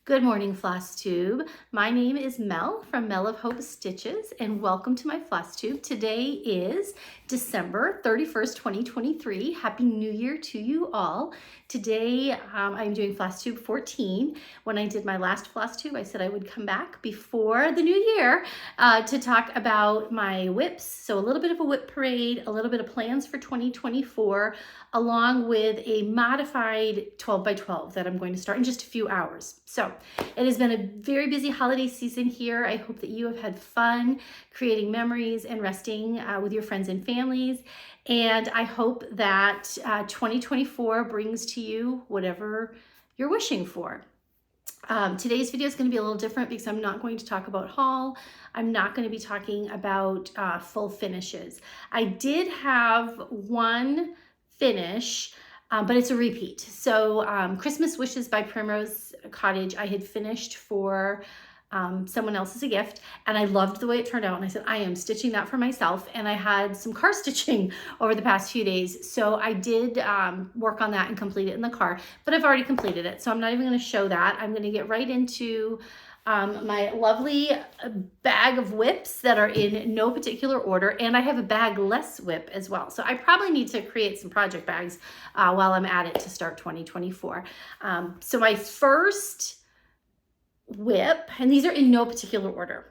Good morning, Floss Tube. My name is Mel from Mel of Hope Stitches, and welcome to my Floss Tube. Today is December 31st, 2023. Happy New Year to you all. Today, I'm doing Floss Tube 14. When I did my last Floss Tube, I said I would come back before the new year to talk about my WIPs. So a little bit of a WIP parade, a little bit of plans for 2024, along with a modified 12 by 12 that I'm going to start in just a few hours. So it has been a very busy holiday season here. I hope that you have had fun creating memories and resting with your friends and families. And I hope that 2024 brings to you whatever you're wishing for. Today's video is going to be a little different because I'm not going to talk about haul. I'm not going to be talking about full finishes. I did have one finish, but it's a repeat. So Christmas Wishes by Primrose Cottage, I had finished for someone else as a gift, and I loved the way it turned out. And I said, I am stitching that for myself. And I had some car stitching over the past few days. So I did work on that and complete it in the car, but I've already completed it. So I'm not even going to show that. I'm going to get right into my lovely bag of WIPs that are in no particular order, and I have a bag-less WIP as well. So I probably need to create some project bags while I'm at it to start 2024. So my first WIP, and these are in no particular order.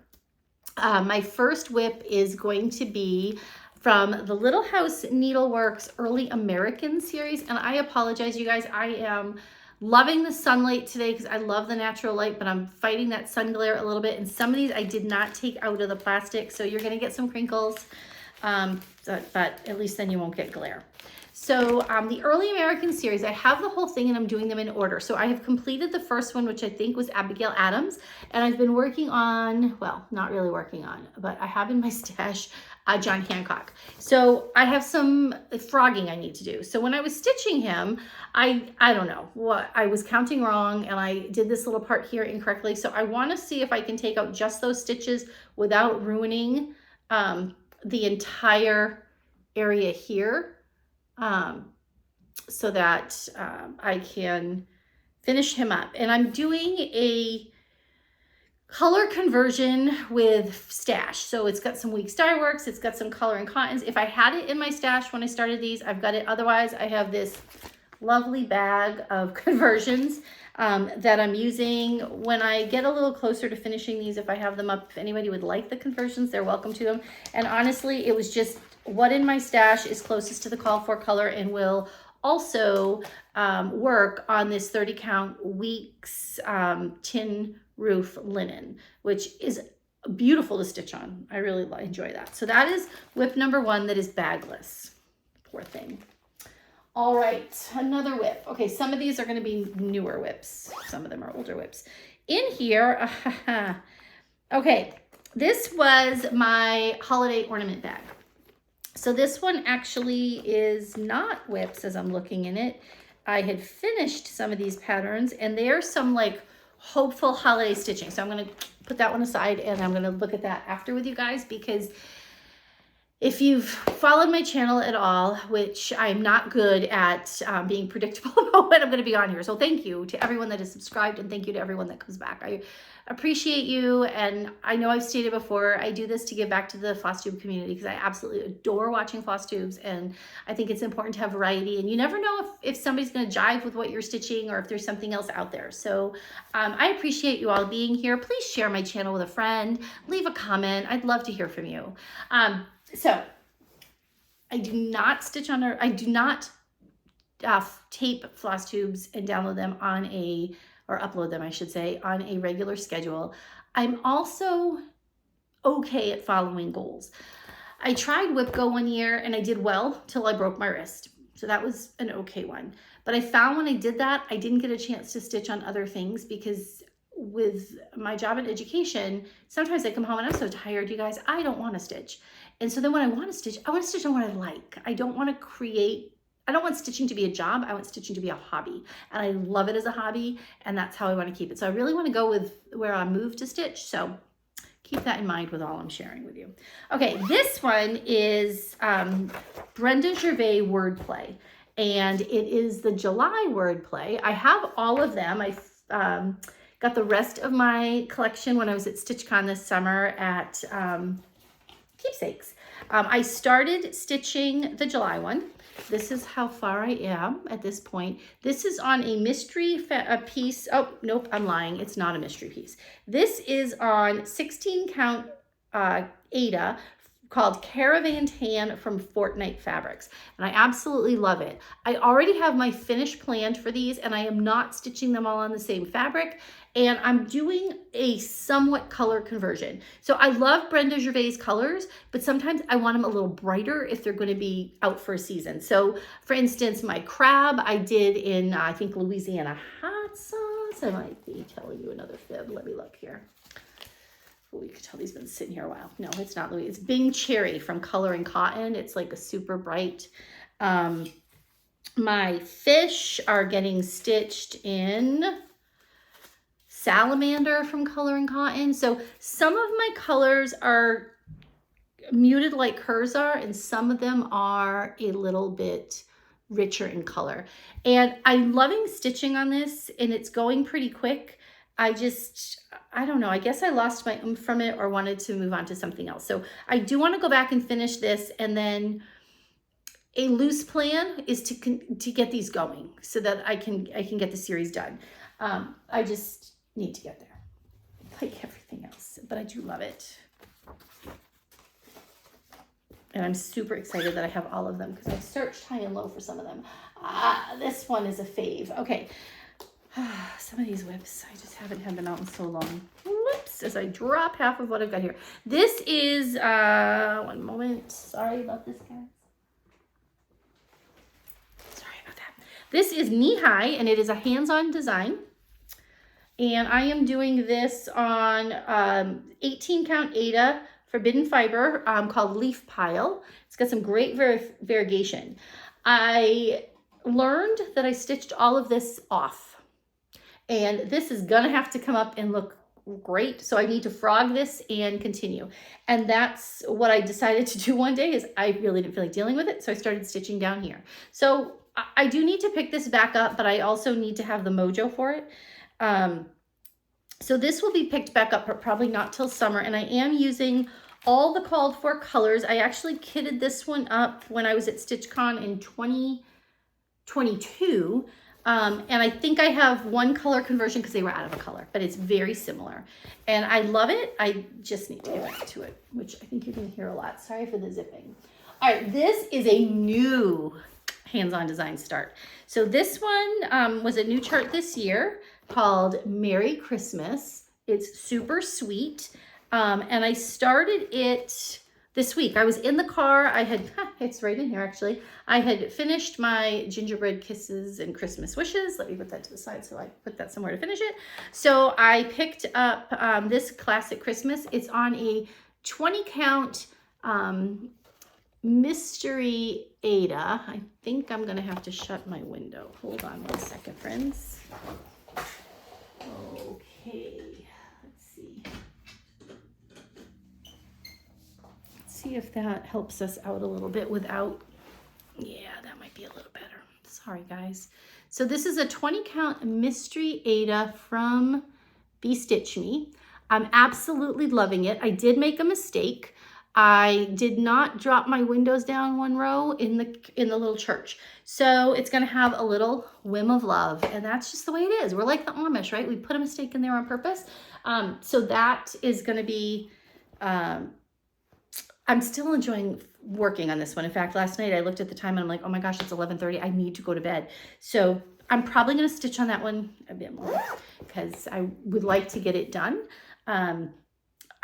My first WIP is going to be from the Little House Needleworks Early American series, and I apologize, you guys, I am loving the sunlight today because I love the natural light, but I'm fighting that sun glare a little bit. And some of these I did not take out of the plastic, so you're going to get some crinkles, but at least then you won't get glare. So the Early American series, I have the whole thing and I'm doing them in order. So I have completed the first one, which I think was Abigail Adams, and I've been working on, well, not really working on, but I have in my stash John Hancock. So I have some frogging I need to do. So when I was stitching him, I don't know what, I was counting wrong and I did this little part here incorrectly. So I want to see if I can take out just those stitches without ruining the entire area here. So that I can finish him up. And I'm doing a color conversion with stash. So it's got some Weeks Dye Works, it's got some color and cottons. If I had it in my stash when I started these, I've got it. Otherwise, I have this lovely bag of conversions that I'm using. When I get a little closer to finishing these, if I have them up, if anybody would like the conversions, they're welcome to them. And honestly, it was just what in my stash is closest to the call for color and will also work on this 30 count Weeks tin roof linen, which is beautiful to stitch on. I really enjoy that. So that is WIP number one that is bagless. Poor thing. All right, another WIP. Okay, some of these are going to be newer WIPs. Some of them are older WIPs. In here, okay, this was my holiday ornament bag. So this one actually is not WIPs as I'm looking in it. I had finished some of these patterns and there's some like hopeful holiday stitching. So I'm going to put that one aside and I'm going to look at that after with you guys, because if you've followed my channel at all, which I'm not good at being predictable about when I'm going to be on here. So thank you to everyone that is subscribed and thank you to everyone that comes back. I appreciate you. And I know I've stated before, I do this to give back to the Floss Tube community because I absolutely adore watching Floss Tubes. And I think it's important to have variety. And you never know if somebody's going to jive with what you're stitching or if there's something else out there. So I appreciate you all being here. Please share my channel with a friend. Leave a comment. I'd love to hear from you. So I do not stitch on, I do not tape Floss Tubes and download them on or upload them, I should say, on a regular schedule. I'm also okay at following goals. I tried WIP Go one year and I did well till I broke my wrist. So that was an okay one. But I found when I did that, I didn't get a chance to stitch on other things because with my job in education, sometimes I come home and I'm so tired, you guys, I don't want to stitch. And so then when I want to stitch on what I like. I don't want stitching to be a job. I want stitching to be a hobby. And I love it as a hobby. And that's how I want to keep it. So I really want to go with where I move to stitch. So keep that in mind with all I'm sharing with you. Okay, this one is Brenda Gervais wordplay. And it is the July wordplay. I have all of them. I Got the rest of my collection when I was at StitchCon this summer at Keepsakes. I started stitching the July one. This is how far I am at this point. This is on a mystery piece. Oh, nope, I'm lying. It's not a mystery piece. This is on 16 count Aida called Caravan Tan from Fortnite Fabrics. And I absolutely love it. I already have my finish planned for these, and I am not stitching them all on the same fabric. And I'm doing a somewhat color conversion. So I love Brenda Gervais colors, but sometimes I want them a little brighter if they're going to be out for a season. So for instance, my crab I did in, I think, Louisiana hot sauce. I might be telling you another fib. Let me look here. Oh, you can tell these been sitting here a while. No, it's not Louis. It's Bing Cherry from Color and Cotton. It's like a super bright. My fish are getting stitched in Salamander from Color and Cotton. So some of my colors are muted like hers are, and some of them are a little bit richer in color. And I'm loving stitching on this, and it's going pretty quick. I don't know, I guess I lost my oomph from it or wanted to move on to something else. So I do want to go back and finish this, and then a loose plan is to get these going so that I can get the series done. I just need to get there, like everything else, but I do love it. And I'm super excited that I have all of them because I've searched high and low for some of them. This one is a fave. Okay, some of these WIPs, I just haven't had them out in so long. Whoops, as I drop half of what I've got here. This is, one moment, sorry about this, guys. Sorry about that. This is Knee High, and it is a hands-on design. And I am doing this on 18 count Aida Forbidden Fiber called Leaf Pile. It's got some great variegation. I learned that I stitched all of this off, and this is gonna have to come up and look great. So I need to frog this and continue. And that's what I decided to do one day, is I really didn't feel like dealing with it. So I started stitching down here. So I do need to pick this back up, but I also need to have the mojo for it. So this will be picked back up, but probably not till summer. And I am using all the called for colors. I actually kitted this one up when I was at StitchCon in 2022. And I think I have one color conversion because they were out of a color, but it's very similar. And I love it. I just need to get back to it, which I think you're going to hear a lot. Sorry for the zipping. All right, this is a new hands-on design start. So this one was a new chart this year called Merry Christmas. It's super sweet. And I started it this week. I was in the car. I had, it's right in here actually. I had finished my gingerbread kisses and Christmas wishes. Let me put that to the side so I put that somewhere to finish it. So I picked up this Classic Christmas. It's on a 20 count Mystery Aida. I think I'm gonna have to shut my window. Hold on one second, friends. Okay, let's see. Let's see if that helps us out a little bit without, yeah, that might be a little better. Sorry, guys. So this is a 20 count Mystery Aida from Be Stitch Me. I'm absolutely loving it. I did make a mistake. I did not drop my windows down one row in the little church. So it's gonna have a little whim of love, and that's just the way it is. We're like the Amish, right? We put a mistake in there on purpose. So that is gonna be, I'm still enjoying working on this one. In fact, last night I looked at the time and I'm like, oh my gosh, it's 11:30. I need to go to bed. So I'm probably gonna stitch on that one a bit more because I would like to get it done.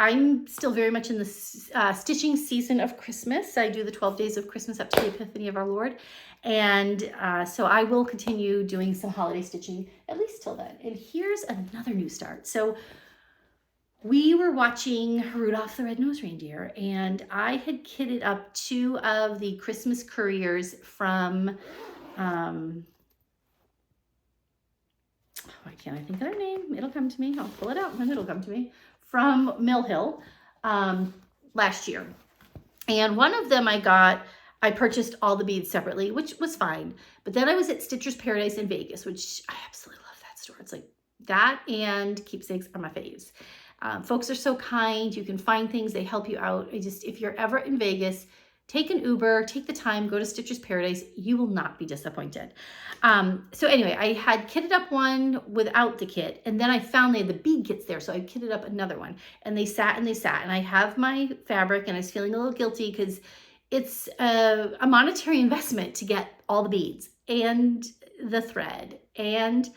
I'm still very much in the stitching season of Christmas. I do the 12 days of Christmas up to the Epiphany of our Lord. And so I will continue doing some holiday stitching at least till then. And here's another new start. So we were watching Rudolph the Red-Nosed Reindeer, and I had kitted up 2 of the Christmas Couriers from, why can't I think of their name? It'll come to me. I'll pull it out and it'll come to me. From Mill Hill last year. And one of them I purchased all the beads separately, which was fine. But then I was at Stitcher's Paradise in Vegas, which I absolutely love that store. It's like That and keepsakes are my faves. Folks are so kind. You can find things. They help you out. If you're ever in Vegas, take an Uber, take the time, go to Stitcher's Paradise. You will not be disappointed. So anyway, I had kitted up one without the kit, and then I found they had the bead kits there, so I kitted up another one, and they sat, and I have my fabric, and I was feeling a little guilty because it's a monetary investment to get all the beads and the thread and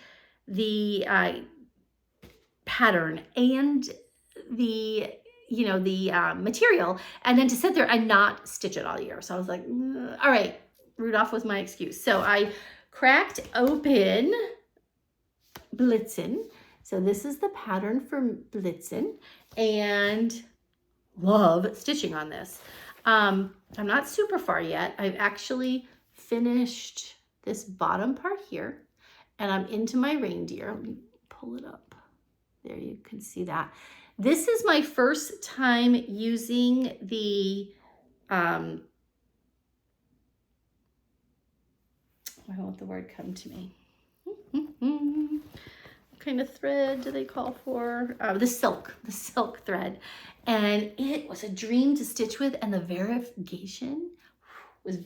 the pattern and the material, and then to sit there and not stitch it all year. So I was like, all right, Rudolph was my excuse. So I cracked open Blitzen. So this is the pattern for Blitzen, and love stitching on this. I'm not super far yet. I've actually finished this bottom part here, and I'm into my reindeer. Let me pull it up. There, you can see that. This is my first time using the, why won't the word come to me? What kind of thread do they call for? The silk thread. And it was a dream to stitch with, and the variegation was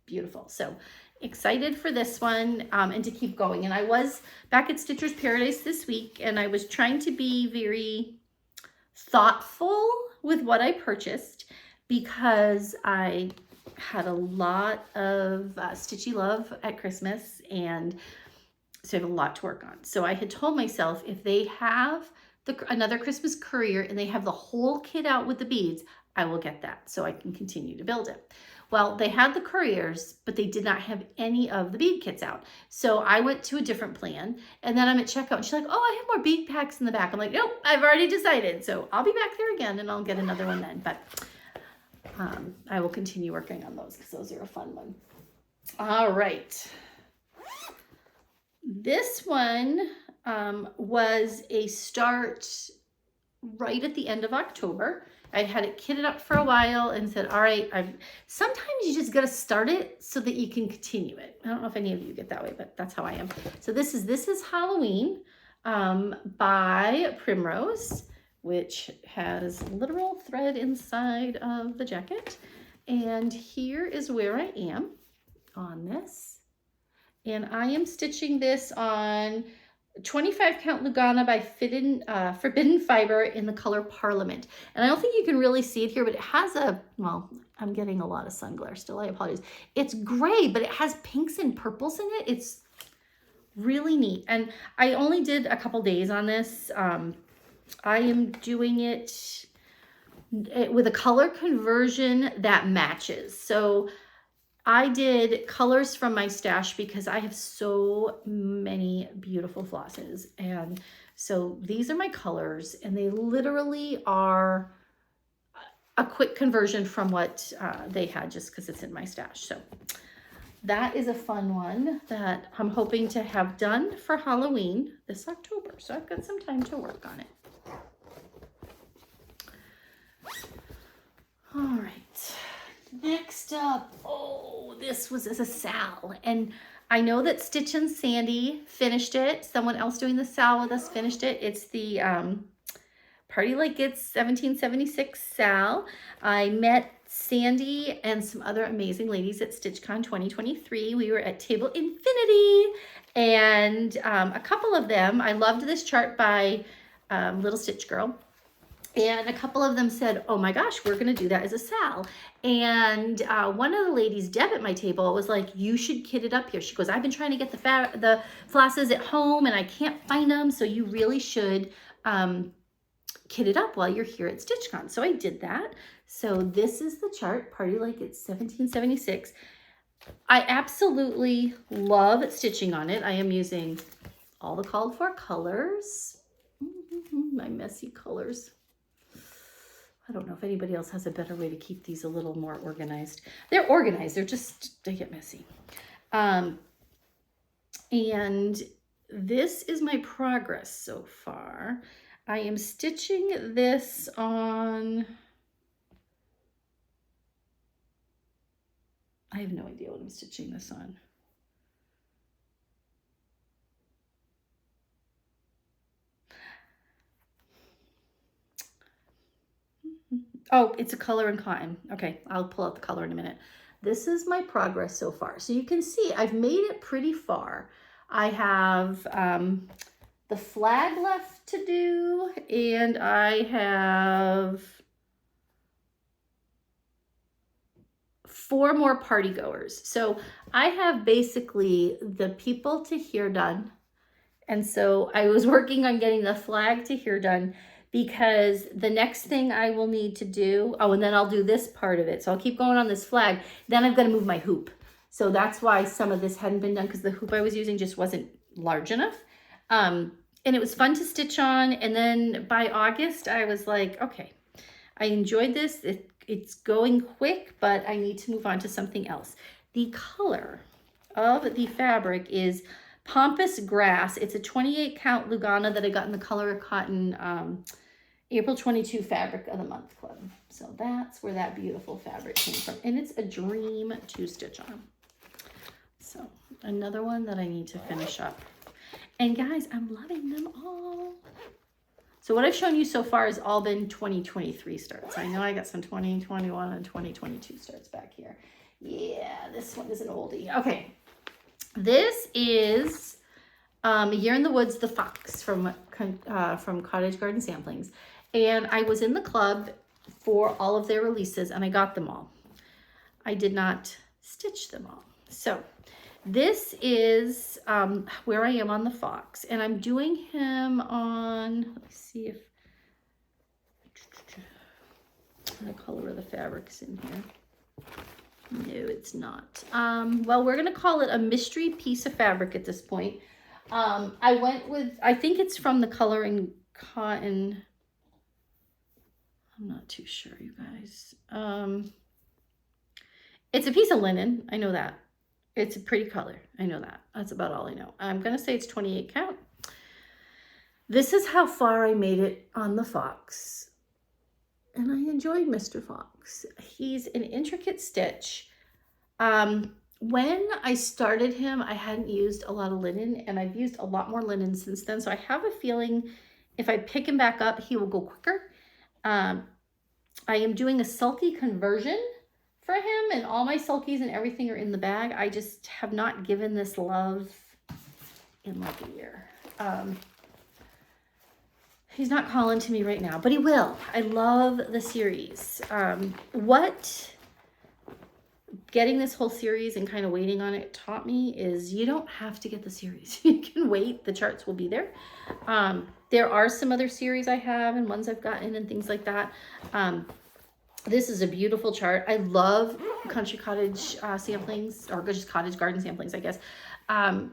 beautiful. So excited for this one, and to keep going. And I was back at Stitcher's Paradise this week, and I was trying to be very thoughtful with what I purchased because I had a lot of stitchy love at Christmas, and so I have a lot to work on. So I had told myself, if they have another Christmas courier and they have the whole kit out with the beads, I will get that so I can continue to build it. Well, they had the couriers, but they did not have any of the bead kits out. So I went to a different plan, and then I'm at checkout, and she's like, oh, I have more bead packs in the back. I'm like, nope, I've already decided. So I'll be back there again, and I'll get another one then. But I will continue working on those because those are a fun one. All right. This one was a start right at the end of October. I had it kitted up for a while and said, all right, sometimes you just got to start it so that you can continue it. I don't know if any of you get that way, but that's how I am. So this is Halloween by Primrose, which has literal thread inside of the jacket. And here is where I am on this. And I am stitching this on 25 count Lugana by Forbidden Fiber in the color Parliament. And I don't think you can really see it here, but it has well, I'm getting a lot of sun glare still, I apologize. It's gray, but it has pinks and purples in it. It's really neat. And I only did a couple days on this. I am doing it with a color conversion that matches. So I did colors from my stash because I have so many beautiful flosses. And so these are my colors, and they literally are a quick conversion from what they had just because it's in my stash. So that is a fun one that I'm hoping to have done for Halloween this October. So I've got some time to work on it. All right. Next up, this was a Sal, and I know that Stitch and Sandy finished it. Someone else doing the Sal with us finished it. It's the Party Like It's 1776 Sal. I met Sandy and some other amazing ladies at StitchCon 2023. We were at Table Infinity, and a couple of them, I loved this chart by Little Stitch Girl. And a couple of them said, oh my gosh, we're going to do that as a Sal. And one of the ladies, Deb, at my table was like, you should kit it up here. She goes, I've been trying to get the flosses at home and I can't find them. So you really should kit it up while you're here at StitchCon. So I did that. So this is the chart, Party Like It's 1776. I absolutely love stitching on it. I am using all the called for colors. My messy colors. I don't know if anybody else has a better way to keep these a little more organized. They're organized, they get messy. And this is my progress so far. I am stitching this on, I have no idea what I'm stitching this on. Oh, it's a color and cotton. Okay, I'll pull out the color in a minute. This is my progress so far. So you can see I've made it pretty far. I have the flag left to do, and I have 4 more party goers. So I have basically the people to here done. And so I was working on getting the flag to here done, because the next thing I will need to do, oh, and then I'll do this part of it. So I'll keep going on this flag. Then I've got to move my hoop. So that's why some of this hadn't been done, because the hoop I was using just wasn't large enough. And it was fun to stitch on. And then by August, I was like, okay, I enjoyed this. It's going quick, but I need to move on to something else. The color of the fabric is Pampas Grass. It's a 28 count Lugana that I got in the Color of Cotton April 22 Fabric of the Month Club. So that's where that beautiful fabric came from. And it's a dream to stitch on. So another one that I need to finish up. And guys, I'm loving them all. So what I've shown you so far has all been 2023 starts. I know I got some 2021 and 2022 starts back here. Yeah, this one is an oldie. Okay. This is A Year in the Woods, The Fox from Cottage Garden Samplings. And I was in the club for all of their releases, and I got them all. I did not stitch them all. So this is where I am on the Fox. And I'm doing him on, let me see if the color of the fabric's in here. No, it's not. Well, we're going to call it a mystery piece of fabric at this point. I went with, I think it's from the Color and Cotton. I'm not too sure, you guys. It's a piece of linen. I know that. It's a pretty color. I know that. That's about all I know. I'm going to say it's 28 count. This is how far I made it on the Fox. And I enjoyed Mr. Fox. He's an intricate stitch. When I started him, I hadn't used a lot of linen, and I've used a lot more linen since then. So I have a feeling if I pick him back up, he will go quicker. I am doing a sulky conversion for him, and all my sulkies and everything are in the bag. I just have not given this love in like a year. He's not calling to me right now, but he will. I love the series. What getting this whole series and kind of waiting on it taught me is you don't have to get the series. You can wait. The charts will be there. There are some other series I have and ones I've gotten and things like that. This is a beautiful chart. I love Country Cottage samplings, or just Cottage Garden samplings, I guess. I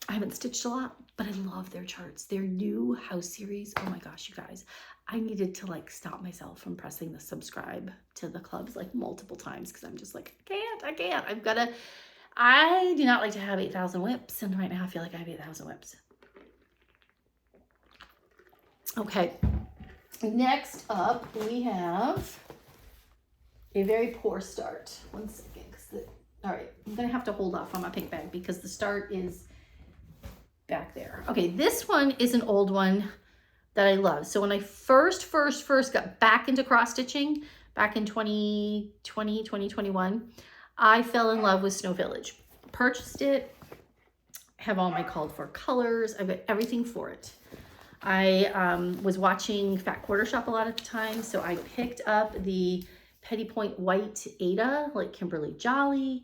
haven't stitched a lot, but I love their charts. Their new house series. Oh my gosh, you guys. I needed to like stop myself from pressing the subscribe to the clubs like multiple times, because I'm just like, I can't. I've got to, I do not like to have 8,000 whips. And right now I feel like I have 8,000 whips. Okay. Next up, we have a very poor start. One second. All right, I'm going to have to hold off on my pink bag because the start is back there. Okay, this one is an old one that I love. So when I first got back into cross stitching back in 2020, 2021, I fell in love with Snow Village. Purchased it, have all my called for colors. I've got everything for it. I was watching Fat Quarter Shop a lot at the time, so I picked up the Petty Point White Ada, like Kimberly Jolly.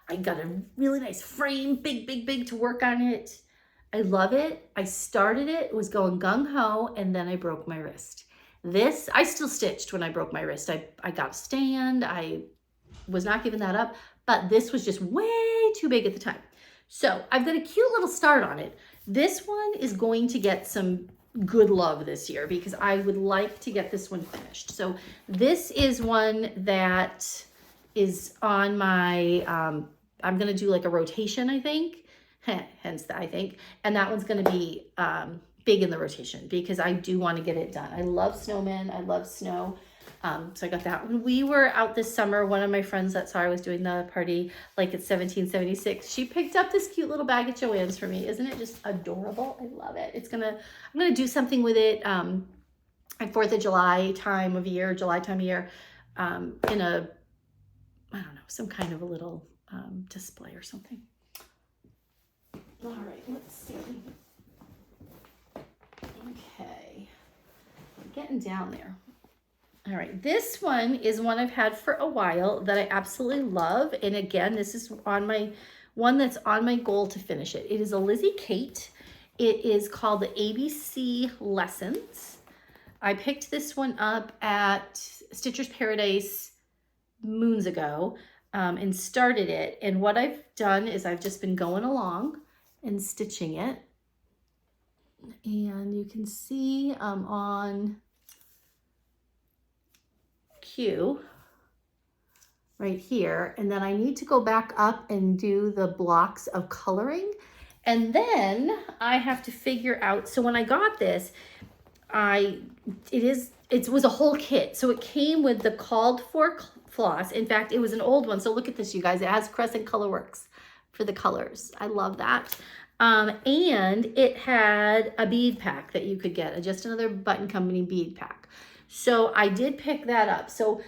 I got a really nice frame, big to work on it. I love it. I started it, was going gung-ho, and then I broke my wrist. This, I still stitched when I broke my wrist. I got a stand. I was not giving that up, but this was just way too big at the time. So I've got a cute little start on it. This one is going to get some good love this year because I would like to get this one finished. So this is one that is on my, I'm going to do like a rotation, I think. Hence the I think. And that one's going to be big in the rotation because I do want to get it done. I love snowmen. I love snow. So I got that. When we were out this summer, one of my friends that saw I was doing the party, like at 1776, she picked up this cute little bag of Joann's for me. Isn't it just adorable? I love it. I'm gonna do something with it like 4th of July time of year, July time of year, in a, I don't know, some kind of a little display or something. All right, let's see. Okay, I'm getting down there. All right, this one is one I've had for a while that I absolutely love. And again, this is on my one that's on my goal to finish it. It is a Lizzie Kate. It is called the ABC Lessons. I picked this one up at Stitcher's Paradise moons ago and started it. And what I've done is I've just been going along and stitching it. And you can see on Q right here, and then I need to go back up and do the blocks of coloring, and then I have to figure out, so when I got this, it was a whole kit, so it came with the called for floss. In fact, it was an old one, so look at this, you guys. It has Crescent Colorworks for the colors. I love that. And it had a bead pack that you could get, just another Button Company bead pack. So I did pick that up. So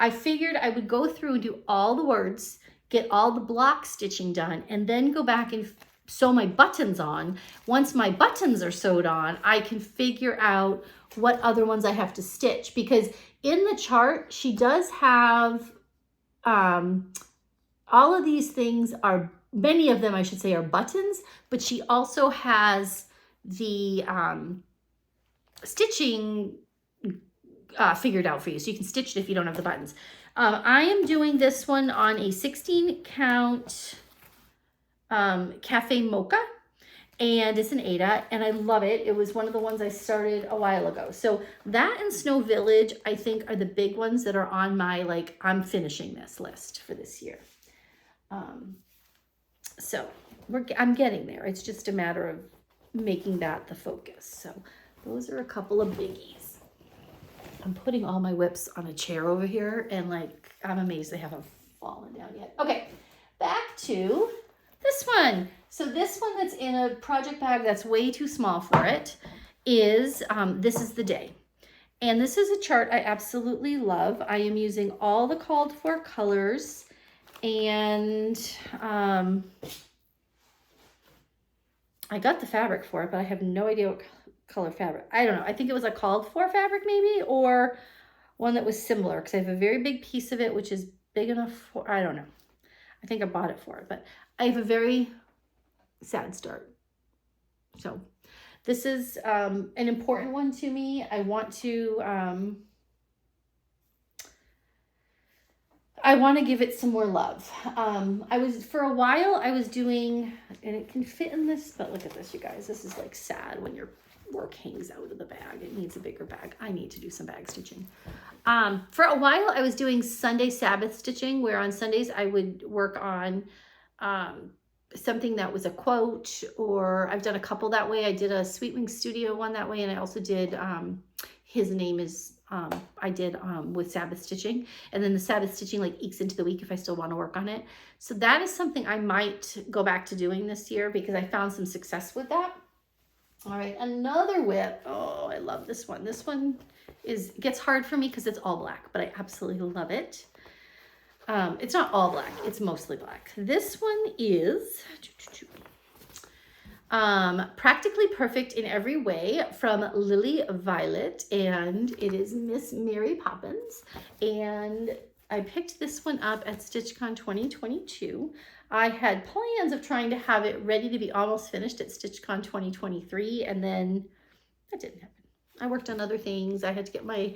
I figured I would go through and do all the words, get all the block stitching done, and then go back and sew my buttons on. Once my buttons are sewed on, I can figure out what other ones I have to stitch, because in the chart, she does have, all of these things are, many of them I should say are buttons, but she also has the stitching figured out for you, so you can stitch it if you don't have the buttons. I am doing this one on a 16 count Cafe Mocha, and it's an Aida, and I love it. It was one of the ones I started a while ago. So that and Snow Village, I think, are the big ones that are on my, like, I'm finishing this list for this year. So I'm getting there. It's just a matter of making that the focus. So those are a couple of biggies. I'm putting all my WIPs on a chair over here, and like, I'm amazed they haven't fallen down yet. Okay, back to this one. So this one that's in a project bag that's way too small for it is, This Is the Day. And this is a chart I absolutely love. I am using all the called for colors, and I got the fabric for it, but I have no idea what color fabric. I don't know. I think it was a called for fabric maybe, or one that was similar, because I have a very big piece of it, which is big enough for, I don't know. I think I bought it for it, but I have a very sad start. So this is an important one to me. I want to give it some more love. For a while I was doing, and it can fit in this, but look at this, you guys. This is like sad when your work hangs out of the bag. It needs a bigger bag. I need to do some bag stitching. For a while I was doing Sunday Sabbath stitching, where on Sundays I would work on something that was a quote, or I've done a couple that way. I did a Sweet Wing Studio one that way, and I also did His Name Is, I did with Sabbath stitching, and then the Sabbath stitching like ekes into the week if I still want to work on it. So that is something I might go back to doing this year, because I found some success with that. All right, another WIP. Oh, I love this one. This one gets hard for me because it's all black, but I absolutely love it. It's not all black, it's mostly black. This one is Practically Perfect in Every Way from Lilli Violette, and it is Miss Mary Poppins. And I picked this one up at StitchCon 2022. I had plans of trying to have it ready to be almost finished at StitchCon 2023, and then that didn't happen. I worked on other things. I had to get my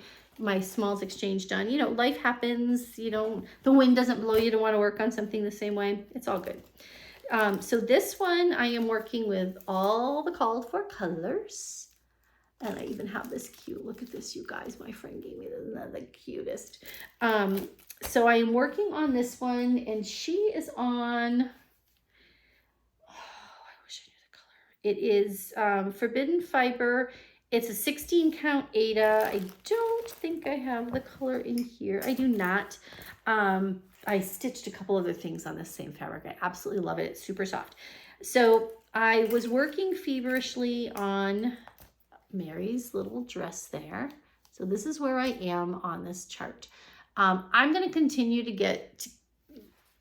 smalls exchange done. You know, life happens. You know, the wind doesn't blow you to want to work on something the same way. It's all good. So this one, I am working with all the called for colors. And I even have this cute, look at this, you guys. My friend gave me this, the cutest. So I am working on this one, and she is on, I wish I knew the color. It is Forbidden Fiber. It's a 16 count Aida. I don't think I have the color in here. I do not. I stitched a couple other things on this same fabric. I absolutely love it. It's super soft. So I was working feverishly on Mary's little dress there. So this is where I am on this chart. I'm going to continue to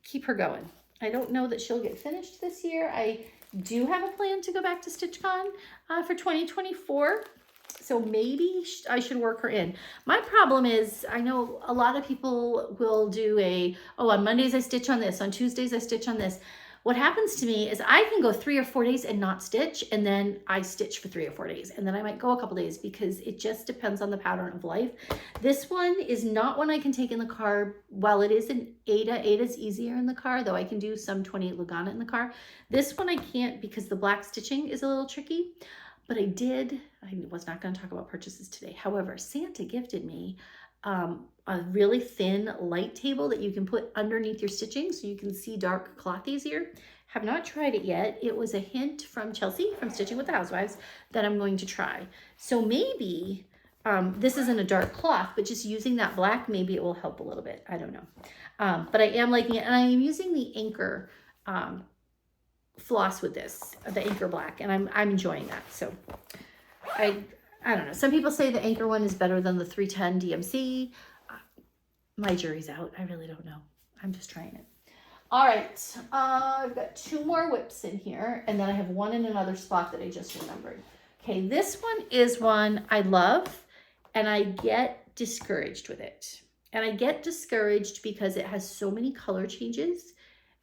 keep her going. I don't know that she'll get finished this year. I do have a plan to go back to StitchCon for 2024. So maybe I should work her in. My problem is, I know a lot of people will do on Mondays I stitch on this, on Tuesdays I stitch on this. What happens to me is I can go 3 or 4 days and not stitch, and then I stitch for 3 or 4 days, and then I might go a couple days because it just depends on the pattern of life. This one is not one I can take in the car. While it is an Aida, Aida's easier in the car, though I can do some 28 Lugana in the car. This one I can't because the black stitching is a little tricky, but I was not going to talk about purchases today. However, Santa gifted me a really thin light table that you can put underneath your stitching so you can see dark cloth easier. Have not tried it yet. It was a hint from Chelsea from Stitching with the Housewives that I'm going to try. So maybe this isn't a dark cloth, but just using that black, maybe it will help a little bit. I don't know. But I am liking it, and I am using the Anchor floss with this, the Anchor black, and I'm enjoying that. So I don't know. Some people say the Anchor one is better than the 310 DMC. My jury's out. I really don't know. I'm just trying it. All right. I've got 2 more WIPs in here, and then I have one in another spot that I just remembered. Okay, this one is one I love, and I get discouraged with it. And I get discouraged because it has so many color changes,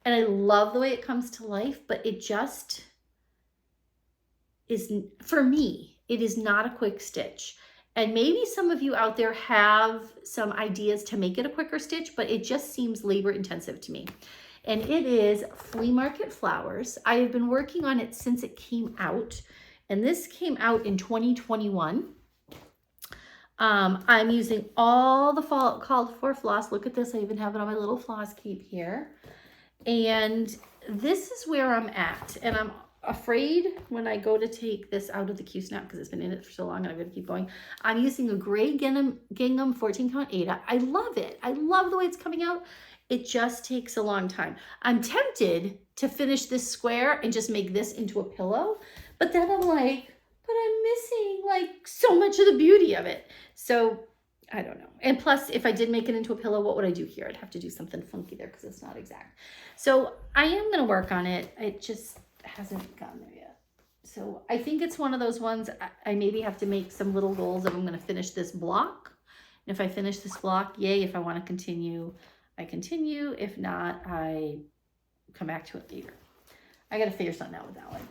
and I love the way it comes to life, but it just is, for me, it is not a quick stitch. And maybe some of you out there have some ideas to make it a quicker stitch, but it just seems labor intensive to me. And it is Flea Market Flowers. I have been working on it since it came out, and this came out in 2021. I'm using all the called for floss. Look at this. I even have it on my little floss keep here. And this is where I'm at. And I'm afraid when I go to take this out of the Q-snap, because it's been in it for so long and I'm going to keep going. I'm using a gray gingham 14 count Aida. I love it. I love the way it's coming out. It just takes a long time. I'm tempted to finish this square and just make this into a pillow, but then I'm like, but I'm missing like so much of the beauty of it. So I don't know. And plus, if I did make it into a pillow, what would I do here? I'd have to do something funky there because it's not exact. So I am going to work on it. It just hasn't gotten there yet. So I think it's one of those ones I maybe have to make some little goals if I'm going to finish this block. And if I finish this block, yay. If I want to continue, I continue. If not, I come back to it later. I got to figure something out with that one.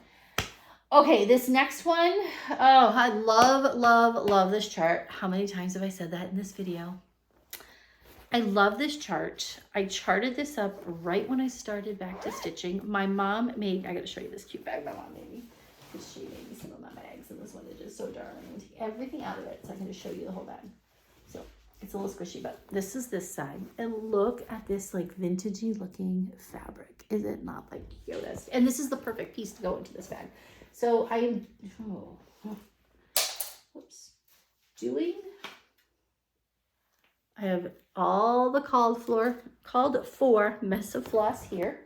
Okay, this next one. Oh, I love, love, love this chart. How many times have I said that in this video? I love this chart. I charted this up right when I started back to stitching. My mom made, I gotta show you this cute bag my mom made me. She made me some of my bags, and this one is just so darling. I'm gonna take everything out of it so I can just show you the whole bag. So it's a little squishy, but this is this side. And look at this like vintagey looking fabric. Is it not like cutest? And this is the perfect piece to go into this bag. So I am, I have all the called for mess of floss here,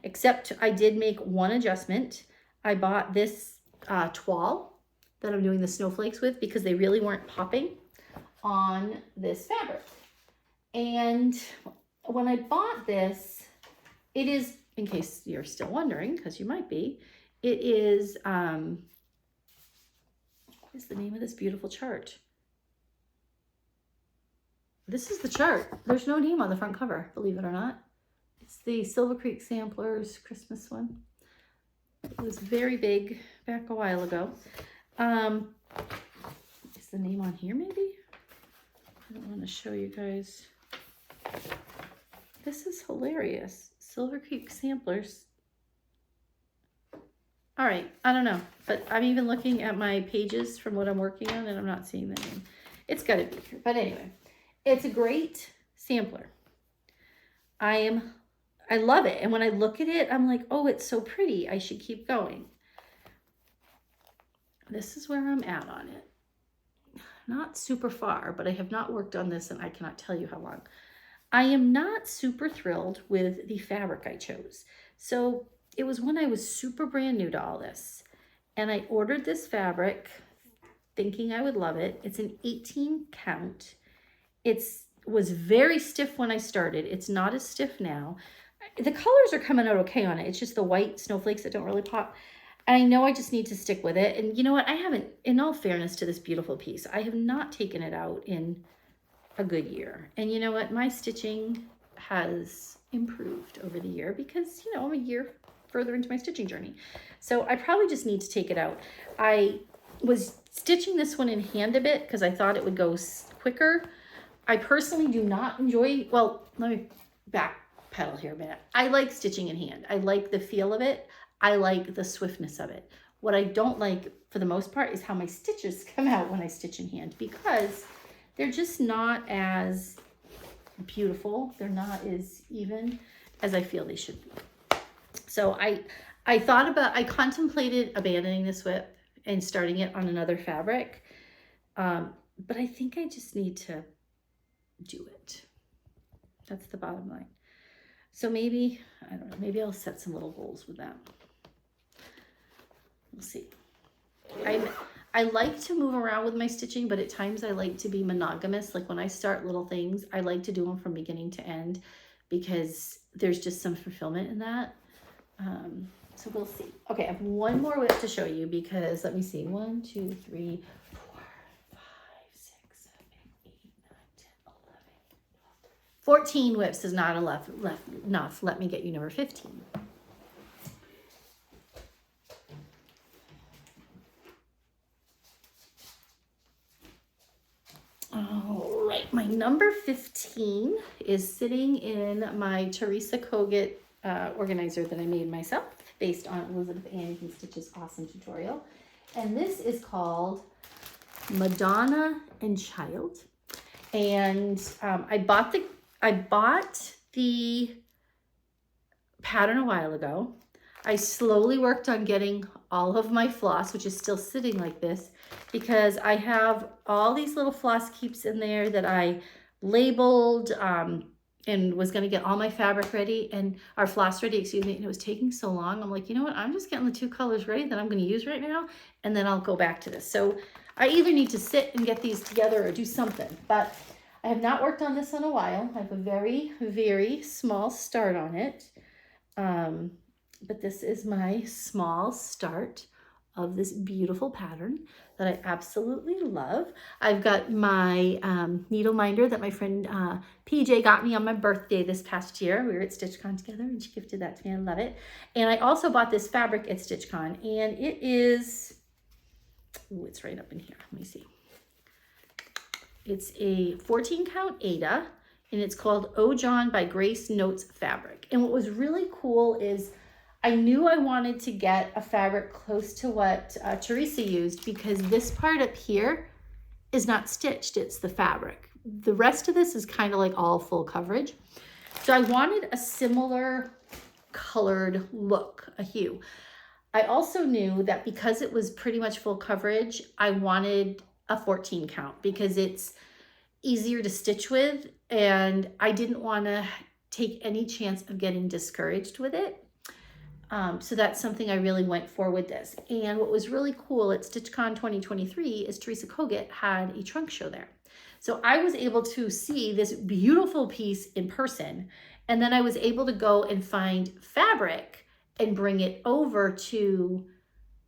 except I did make one adjustment. I bought this toile that I'm doing the snowflakes with because they really weren't popping on this fabric. And when I bought this, it is, in case you're still wondering, because you might be, it is, what is the name of this beautiful chart? This is the chart. There's no name on the front cover, believe it or not. It's the Silver Creek Samplers Christmas one. It was very big back a while ago. Is the name on here maybe? I don't want to show you guys. This is hilarious. Silver Creek Samplers. All right, I don't know, but I'm even looking at my pages from what I'm working on and I'm not seeing the name. It's got to be here, but anyway. It's a great sampler. I love it. And when I look at it, I'm like, oh, it's so pretty. I should keep going. This is where I'm at on it. Not super far, but I have not worked on this and I cannot tell you how long. I am not super thrilled with the fabric I chose. So it was when I was super brand new to all this. And I ordered this fabric thinking I would love it. It's an 18 count. Was very stiff when I started. It's not as stiff now. The colors are coming out okay on it. It's just the white snowflakes that don't really pop. And I know I just need to stick with it. And you know what? I haven't, in all fairness to this beautiful piece, I have not taken it out in a good year. And you know what? My stitching has improved over the year because, you know, I'm a year further into my stitching journey. So I probably just need to take it out. I was stitching this one in hand a bit because I thought it would go quicker. I personally do not enjoy, well, let me backpedal here a minute. I like stitching in hand. I like the feel of it. I like the swiftness of it. What I don't like for the most part is how my stitches come out when I stitch in hand because they're just not as beautiful. They're not as even as I feel they should be. So I contemplated abandoning this WIP and starting it on another fabric. But I think I just need to do it. That's the bottom line. So maybe, I don't know, maybe I'll set some little goals with that. We'll see. I like to move around with my stitching, but at times I like to be monogamous. Like when I start little things, I like to do them from beginning to end because there's just some fulfillment in that. So we'll see. Okay, I have one more WIP to show you because let me see. 1, 2, 3, 4, 5, 6, 7, 8, 9, 10, 11, 12, 14 WIPs is not enough. Let me get you number 15. All right, my number 15 is sitting in my Teresa Kogut organizer that I made myself based on Elizabeth Ann Stitch's awesome tutorial. And this is called Madonna and Child. And I bought the pattern a while ago. I slowly worked on getting all of my floss, which is still sitting like this, because I have all these little floss keeps in there that I labeled and was going to get all my fabric ready and our floss ready, excuse me, and it was taking so long. I'm like, you know what? I'm just getting the 2 colors ready that I'm going to use right now, and then I'll go back to this. So I either need to sit and get these together or do something, but I have not worked on this in a while. I have a very, very small start on it. But this is my small start of this beautiful pattern that I absolutely love. I've got my needle minder that my friend PJ got me on my birthday this past year. We were at StitchCon together and she gifted that to me. I love it. And I also bought this fabric at StitchCon and it is, oh, it's right up in here. Let me see. It's a 14 count Ada and it's called Oh John by Grace Notes Fabric. And what was really cool is I knew I wanted to get a fabric close to what Teresa used because this part up here is not stitched, it's the fabric. The rest of this is kind of like all full coverage. So I wanted a similar colored look, a hue. I also knew that because it was pretty much full coverage, I wanted a 14 count because it's easier to stitch with and I didn't want to take any chance of getting discouraged with it. So that's something I really went for with this. And what was really cool at StitchCon 2023 is Teresa Kogut had a trunk show there. So I was able to see this beautiful piece in person. And then I was able to go and find fabric and bring it over to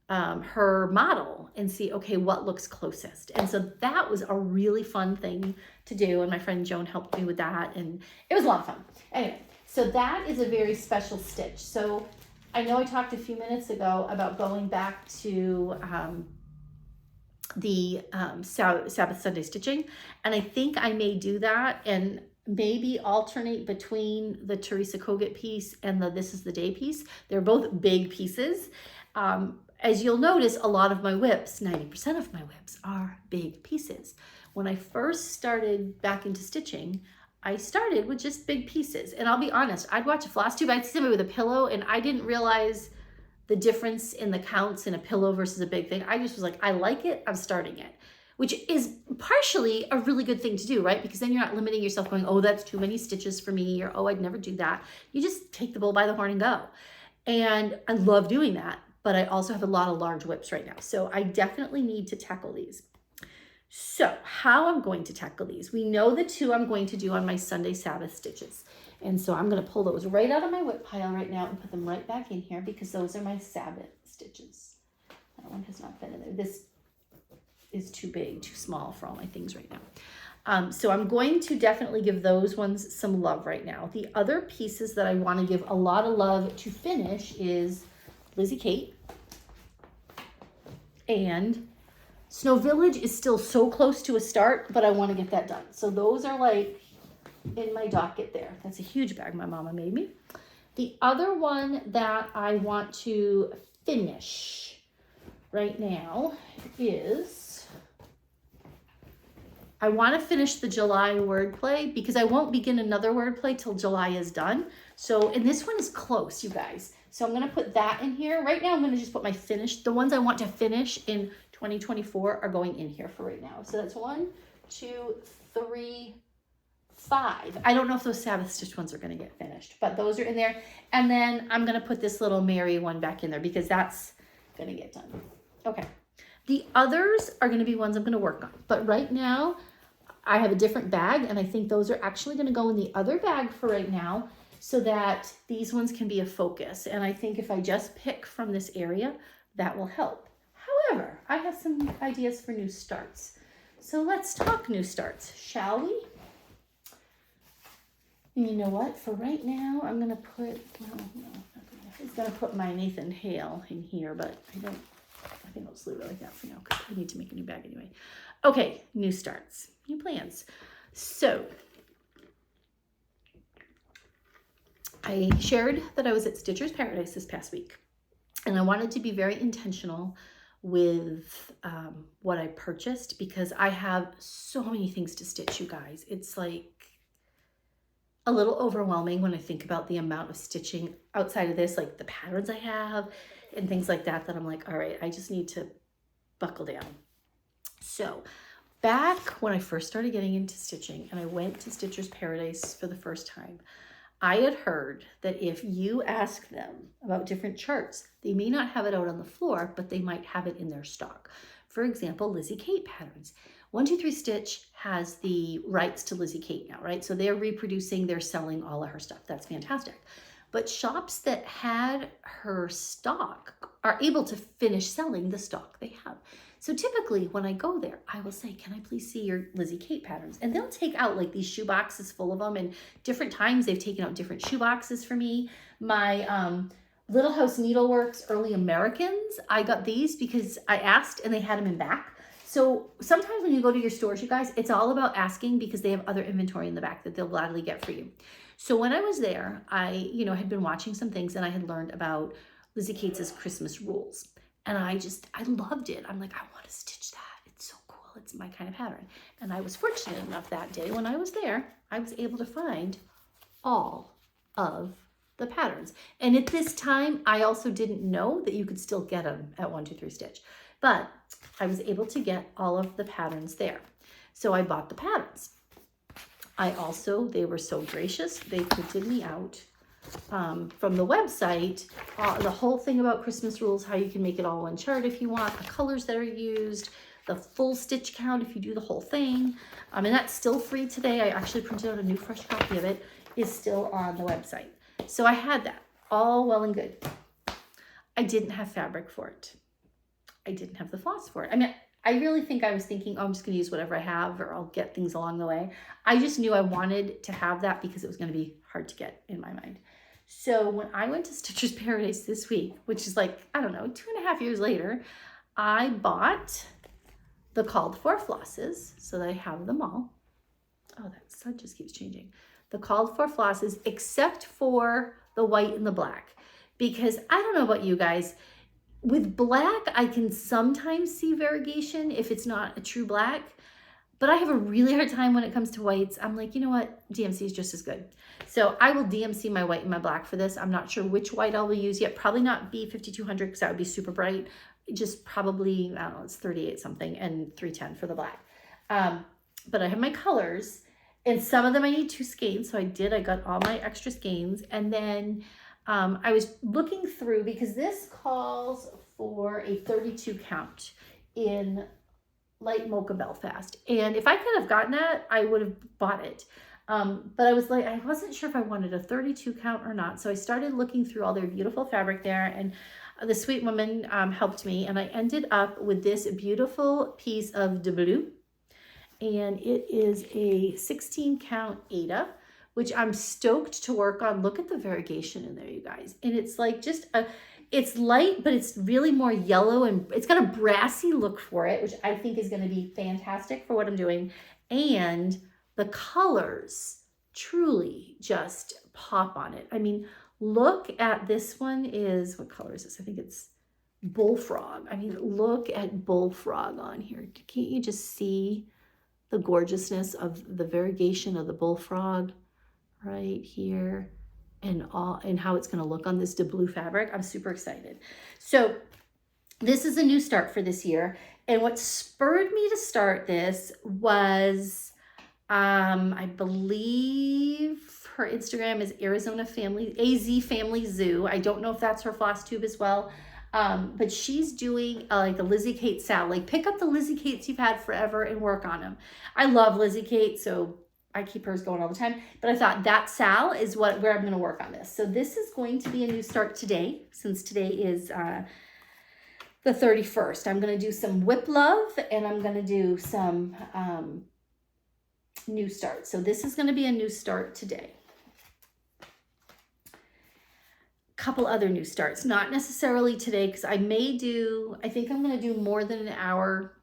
her model and see, okay, what looks closest. And so that was a really fun thing to do. And my friend Joan helped me with that. And it was a lot of fun. Anyway, so that is a very special stitch. So I know I talked a few minutes ago about going back to the Sabbath Sunday stitching, and I think I may do that and maybe alternate between the Teresa Kogut piece and the This Is the Day piece. They're both big pieces. As you'll notice, a lot of my WIPs, 90% of my WIPs are big pieces. When I first started back into stitching, I started with just big pieces. And I'll be honest, I'd watch a floss tube, I'd see somebody with a pillow and I didn't realize the difference in the counts in a pillow versus a big thing. I just was like, I like it, I'm starting it. Which is partially a really good thing to do, right? Because then you're not limiting yourself going, oh, that's too many stitches for me, or oh, I'd never do that. You just take the bull by the horn and go. And I love doing that, but I also have a lot of large WIPs right now. So I definitely need to tackle these. So how I'm going to tackle these. We know the two I'm going to do on my Sunday Sabbath stitches. And so I'm going to pull those right out of my WIP pile right now and put them right back in here because those are my Sabbath stitches. That one has not been in there. This is too big, too small for all my things right now. So I'm going to definitely give those ones some love right now. The other pieces that I want to give a lot of love to finish is Lizzie Kate and Snow Village is still so close to a start, but I want to get that done. So those are like in my docket there. That's a huge bag my mama made me. The other one that I want to finish right now is, I want to finish the July wordplay because I won't begin another wordplay till July is done. So, and this one is close, you guys. So I'm going to put that in here. Right now I'm going to just put my finish. The ones I want to finish in 2024 are going in here for right now. So that's 1, 2, 3, 5. I don't know if those Sabbath stitch ones are going to get finished, but those are in there. And then I'm going to put this little Mary one back in there because that's going to get done. Okay. The others are going to be ones I'm going to work on. But right now I have a different bag and I think those are actually going to go in the other bag for right now so that these ones can be a focus. And I think if I just pick from this area, that will help. However, I have some ideas for new starts. So let's talk new starts, shall we? You know what? For right now, I'm going to put, I was going to put my Nathan Hale in here, but I think I'll just leave it like that for now because I need to make a new bag anyway. Okay, new starts, new plans. So I shared that I was at Stitcher's Paradise this past week, and I wanted to be very intentional with what I purchased because I have so many things to stitch, you guys. It's like a little overwhelming when I think about the amount of stitching outside of this, like the patterns I have and things like that, that I'm like, all right, I just need to buckle down. So back when I first started getting into stitching and I went to Stitcher's Paradise for the first time, I had heard that if you ask them about different charts, they may not have it out on the floor, but they might have it in their stock. For example, Lizzie Kate patterns. 123 Stitch has the rights to Lizzie Kate now, right? So they're reproducing, they're selling all of her stuff. That's fantastic. But shops that had her stock are able to finish selling the stock they have. So typically when I go there, I will say, can I please see your Lizzie Kate patterns? And they'll take out like these shoe boxes full of them, and different times they've taken out different shoe boxes for me. My Little House Needleworks Early Americans, I got these because I asked and they had them in back. So sometimes when you go to your stores, you guys, it's all about asking because they have other inventory in the back that they'll gladly get for you. So when I was there, I, had been watching some things and I had learned about Lizzie Kate's Christmas rules. And I loved it. I'm like, I want to stitch that. It's so cool. It's my kind of pattern. And I was fortunate enough that day when I was there, I was able to find all of the patterns. And at this time, I also didn't know that you could still get them at 123 Stitch, but I was able to get all of the patterns there. So I bought the patterns. They were so gracious. They printed me out from the website, the whole thing about Christmas rules, how you can make it all one chart if you want, the colors that are used, the full stitch count if you do the whole thing. And that's still free today. I actually printed out a new fresh copy of it. It's still on the website. So I had that all well and good. I didn't have fabric for it. I didn't have the floss for it. I mean, I really think I was thinking, oh, I'm just going to use whatever I have or I'll get things along the way. I just knew I wanted to have that because it was going to be hard to get in my mind. So when I went to Stitcher's Paradise this week, which is like, I don't know, 2.5 years later, I bought the called for flosses so that I have them all. Oh, that sun just keeps changing. The called for flosses, except for the white and the black, because I don't know about you guys, with black, I can sometimes see variegation if it's not a true black, but I have a really hard time when it comes to whites. I'm like, you know what? DMC is just as good. So I will DMC my white and my black for this. I'm not sure which white I will use yet. Probably not B5200 because that would be super bright. Just probably, I don't know, it's 38 something and 310 for the black. But I have my colors, and some of them I need 2 skeins. So I got all my extra skeins. And then I was looking through because this calls for a 32 count in light mocha Belfast. And if I could have gotten that, I would have bought it. But I was like, I wasn't sure if I wanted a 32 count or not. So I started looking through all their beautiful fabric there, and the sweet woman helped me, and I ended up with this beautiful piece of de bleu. And it is a 16 count Ada, which I'm stoked to work on. Look at the variegation in there, you guys. And it's like just it's light, but it's really more yellow, and it's got a brassy look for it, which I think is going to be fantastic for what I'm doing. And the colors truly just pop on it. I mean, look at this one is, what color is this? I think it's bullfrog. I mean, look at bullfrog on here. Can't you just see the gorgeousness of the variegation of the bullfrog right here, and how it's going to look on this de bleu fabric? I'm super excited. So this is a new start for this year. And what spurred me to start this was, I believe her Instagram is AZ Family Zoo. I don't know if that's her floss tube as well. But she's doing like a Lizzie Kate sal. Like, pick up the Lizzie Kates you've had forever and work on them. I love Lizzie Kate, so I keep hers going all the time. But I thought that sal is where I'm going to work on this. So this is going to be a new start today, since today is the 31st. I'm going to do some WIP love, and I'm going to do some new start. So this is going to be a new start today. Couple other new starts, not necessarily today, because I think I'm going to do more than an hour,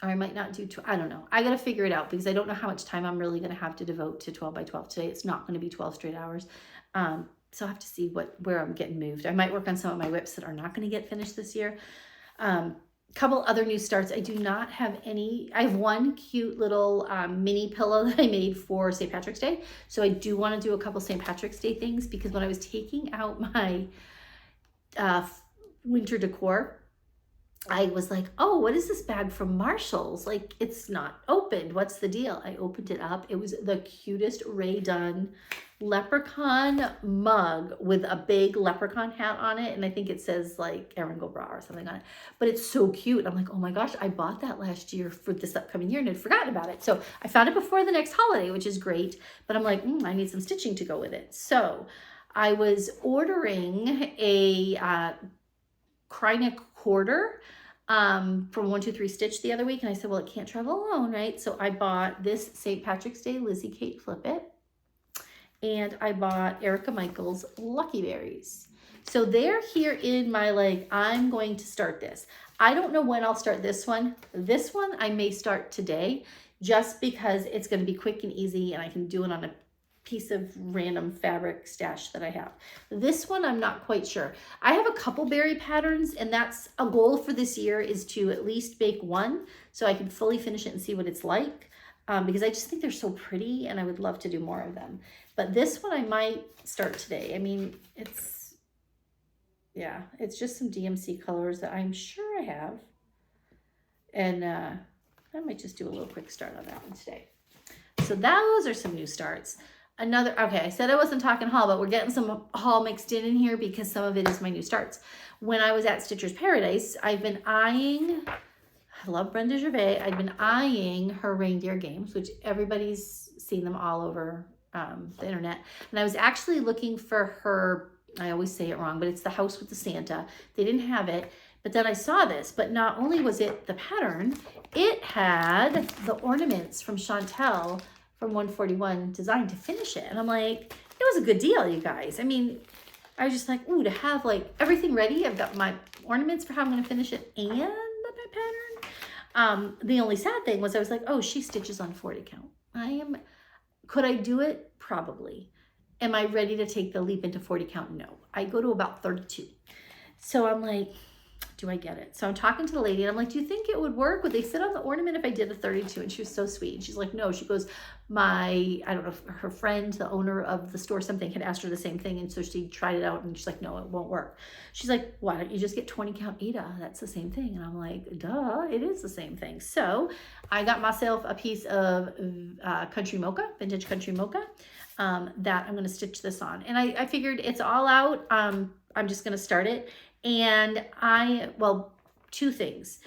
or I might not do I don't know. I got to figure it out, because I don't know how much time I'm really going to have to devote to 12 by 12 today. It's not going to be 12 straight hours. So I have to see where I'm getting moved. I might work on some of my WIPs that are not going to get finished this year. Couple other new starts. I do not have any. I have one cute little mini pillow that I made for St. Patrick's Day. So I do want to do a couple St. Patrick's Day things, because when I was taking out my winter decor, I was like, oh, what is this bag from Marshall's? Like, it's not opened. What's the deal? I opened it up. It was the cutest Ray Dunn leprechaun mug with a big leprechaun hat on it. And I think it says like Erin Go Bra or something on it. But it's so cute. I'm like, oh my gosh, I bought that last year for this upcoming year and had forgotten about it. So I found it before the next holiday, which is great. But I'm like, I need some stitching to go with it. So I was ordering a Krynic quarter from 123 Stitch the other week, and I said, well, it can't travel alone, right? So I bought this St. Patrick's Day Lizzie Kate Flip It, and I bought Erica Michaels Lucky Berries. So they're here in my, like, I'm going to start this. I don't know when I'll start this one. This one I may start today, just because it's going to be quick and easy, and I can do it on a piece of random fabric stash that I have. This one, I'm not quite sure. I have a couple berry patterns, and that's a goal for this year, is to at least bake one so I can fully finish it and see what it's like, because I just think they're so pretty, and I would love to do more of them. But this one I might start today. I mean, it's just some DMC colors that I'm sure I have, and I might just do a little quick start on that one today. So those are some new starts. Okay, I said I wasn't talking haul, but we're getting some haul mixed in here, because some of it is my new starts. When I was at Stitcher's Paradise, I've been eyeing, I love Brenda Gervais, I've been eyeing her reindeer games, which everybody's seen them all over the internet. And I was actually looking for her, I always say it wrong, but it's the house with the Santa. They didn't have it, but then I saw this, but not only was it the pattern, it had the ornaments from Chantel from 141 designed to finish it. And I'm like, it was a good deal, you guys. I mean, I was just like, ooh, to have like everything ready. I've got my ornaments for how I'm going to finish it and the pattern. The only sad thing was I was like, oh, she stitches on 40 count. Could I do it? Probably. Am I ready to take the leap into 40 count? No. I go to about 32. So I'm like, do I get it? So I'm talking to the lady, and I'm like, do you think it would work? Would they fit on the ornament if I did a 32? And she was so sweet. And she's like, no. She goes, I don't know, if her friend, the owner of the store, something, had asked her the same thing. And so she tried it out, and she's like, no, it won't work. She's like, why don't you just get 20 count Ada? That's the same thing. And I'm like, duh, it is the same thing. So I got myself a piece of country mocha, vintage country mocha, that I'm going to stitch this on. And I figured it's all out. I'm just going to start it. And well, two things.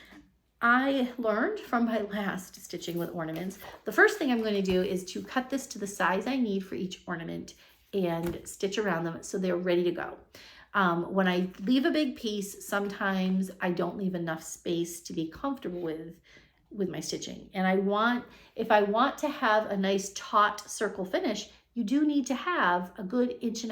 I learned from my last stitching with ornaments, the first thing I'm going to do is to cut this to the size I need for each ornament and stitch around them so they're ready to go. When I leave a big piece, sometimes I don't leave enough space to be comfortable with my stitching. And if I want to have a nice taut circle finish, you do need to have a good 1.5 inches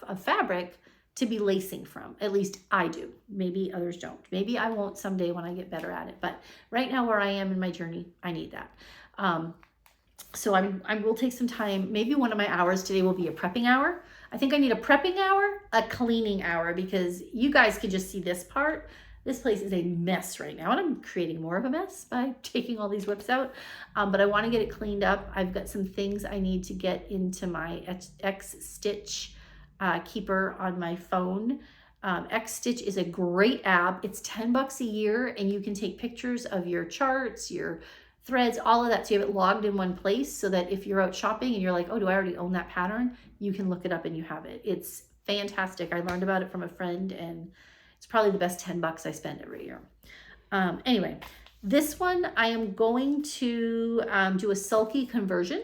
of fabric to be lacing from. At least I do. Maybe others don't. Maybe I won't someday when I get better at it. But right now where I am in my journey, I need that. So I will take some time. Maybe one of my hours today will be a prepping hour. I think I need a prepping hour, a cleaning hour, because you guys could just see this part. This place is a mess right now, and I'm creating more of a mess by taking all these WIPs out. But I want to get it cleaned up. I've got some things I need to get into my X-Stitch keeper on my phone. X-Stitch is a great app. It's $10 a year, and you can take pictures of your charts, your threads, all of that, so you have it logged in one place so that if you're out shopping and you're like, oh, do I already own that pattern? You can look it up and you have it. It's fantastic. I learned about it from a friend, and it's probably the best $10 I spend every year. Anyway, this one I am going to do a sulky conversion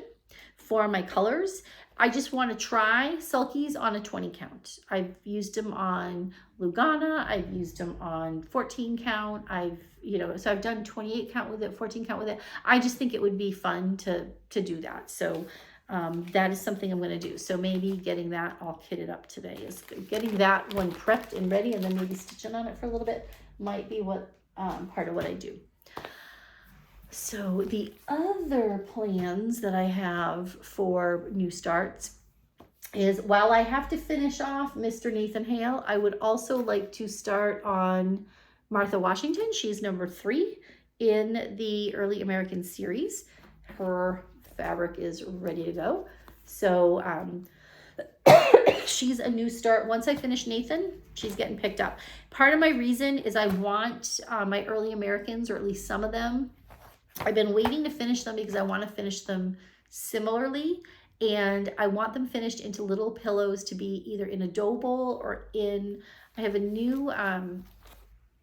for my colors. I just want to try sulkies on a 20 count. I've used them on Lugana. I've used them on 14 count. So I've done 28 count with it, 14 count with it. I just think it would be fun to do that. So that is something I'm going to do. So maybe getting that all kitted up today is good. Getting that one prepped and ready, and then maybe stitching on it for a little bit might be what part of what I do. So the other plans that I have for new starts is, while I have to finish off Mr. Nathan Hale, I would also like to start on Martha Washington. She's number 3 in the Early American series. Her fabric is ready to go. So she's a new start. Once I finish Nathan, she's getting picked up. Part of my reason is I want my Early Americans, or at least some of them, I've been waiting to finish them because I want to finish them similarly, and I want them finished into little pillows to be either in a dough bowl or I have a new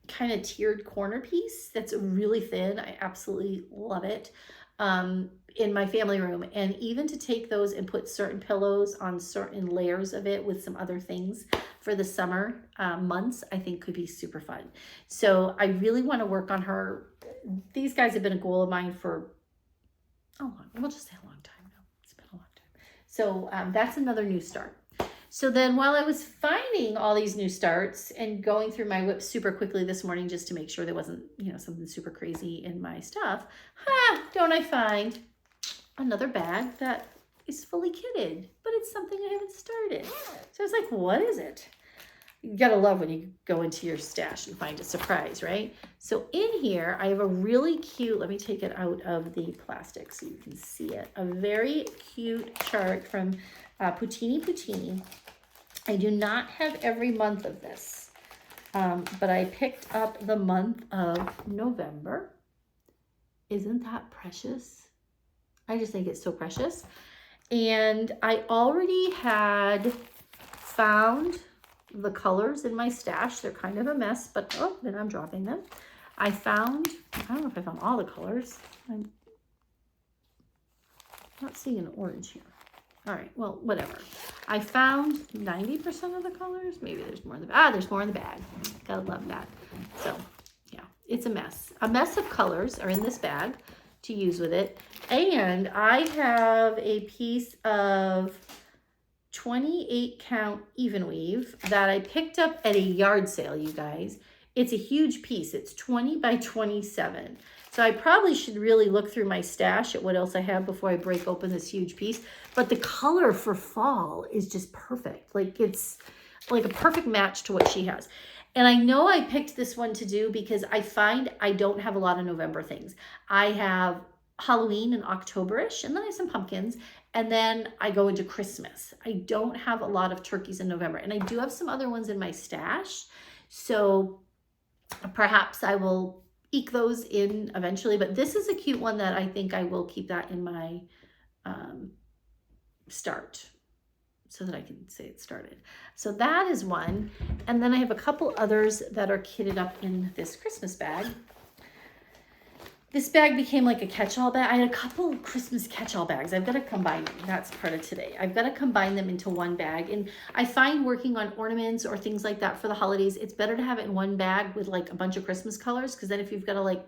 kind of tiered corner piece that's really thin. I absolutely love it, in my family room. And even to take those and put certain pillows on certain layers of it with some other things for the summer months, I think could be super fun. So I really want to work on her. These guys have been a goal of mine for, we'll just say a long time now. It's been a long time. So that's another new start. So then while I was finding all these new starts and going through my WIP super quickly this morning just to make sure there wasn't, something super crazy in my stuff, don't I find another bag that is fully kitted, but it's something I haven't started. So I was like, what is it? You gotta love when you go into your stash and find a surprise, right? So in here, I have a really cute, let me take it out of the plastic so you can see it, a very cute chart from Puntini. I do not have every month of this, but I picked up the month of November. Isn't that precious? I just think it's so precious. And I already had found the colors in my stash. They're kind of a mess, but then I'm dropping them. I don't know if I found all the colors. I'm not seeing an orange here. All right, well, whatever. I found 90% of the colors. Maybe there's more in the bag. There's more in the bag. Gotta love that. So yeah, it's a mess. A mess of colors are in this bag to use with it. And I have a piece of 28 count even weave that I picked up at a yard sale, you guys. It's a huge piece. It's 20 by 27. So I probably should really look through my stash at what else I have before I break open this huge piece. But the color for fall is just perfect. Like, it's like a perfect match to what she has. And I know I picked this one to do because I find I don't have a lot of November things. I have Halloween and October-ish, and then I have some pumpkins, and then I go into Christmas. I don't have a lot of turkeys in November, and I do have some other ones in my stash. So perhaps I will eke those in eventually, but this is a cute one that I think I will keep that in my start so that I can say it started. So that is one. And then I have a couple others that are kitted up in this Christmas bag. this bag became like a catch-all bag. I had a couple Christmas catch-all bags. I've got to combine them. That's part of today. I've got to combine them into one bag. And I find working on ornaments or things like that for the holidays, it's better to have it in one bag with like a bunch of Christmas colors. Because then if you've got to like,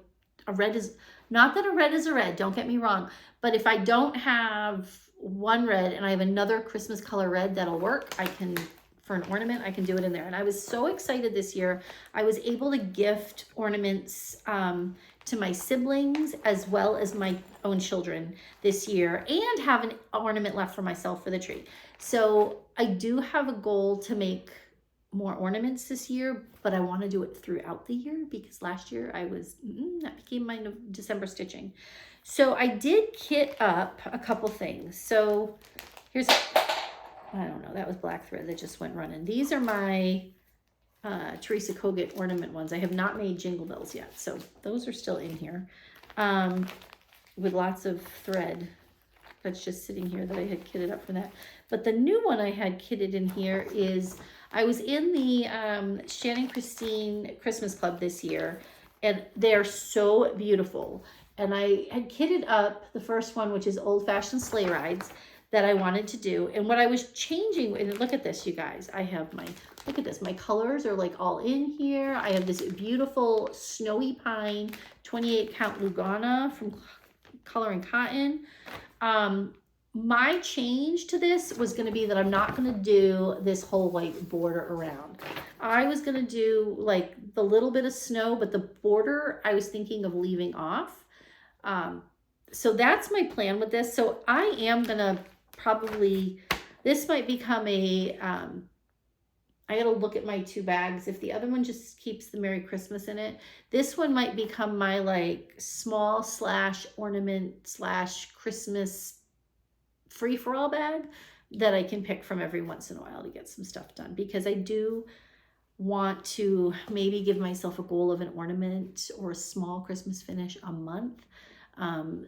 a red is, not that a red is a red, don't get me wrong. But if I don't have one red and I have another Christmas color red that'll work, I can, for an ornament, I can do it in there. And I was so excited this year. I was able to gift ornaments to my siblings as well as my own children this year, and have an ornament left for myself for the tree. So I do have a goal to make more ornaments this year, but I want to do it throughout the year, because last year I was, that became my December stitching. So I did kit up a couple things. So here's, I don't know, that was black thread that just went running. These are my Teresa Kogut ornament ones. I have not made jingle bells yet, so those are still in here with lots of thread that's just sitting here that I had kitted up for that. But the new one I had kitted in here is, I was in the Shannon Christine Christmas Club this year, and they're so beautiful. And I had kitted up the first one, which is Old Fashioned Sleigh Rides, that I wanted to do. And what I was changing, and look at this, you guys, I have my, look at this, my colors are like all in here. I have this beautiful Snowy Pine 28 count Lugana from Color and Cotton. My change to this was going to be that I'm not going to do this whole white border around. I was going to do like the little bit of snow, but the border I was thinking of leaving off. So that's my plan with this. So I am going to probably, this might become a, I got to look at my two bags. If the other one just keeps the Merry Christmas in it, this one might become my like small / ornament / Christmas free-for-all bag that I can pick from every once in a while to get some stuff done, because I do want to maybe give myself a goal of an ornament or a small Christmas finish a month,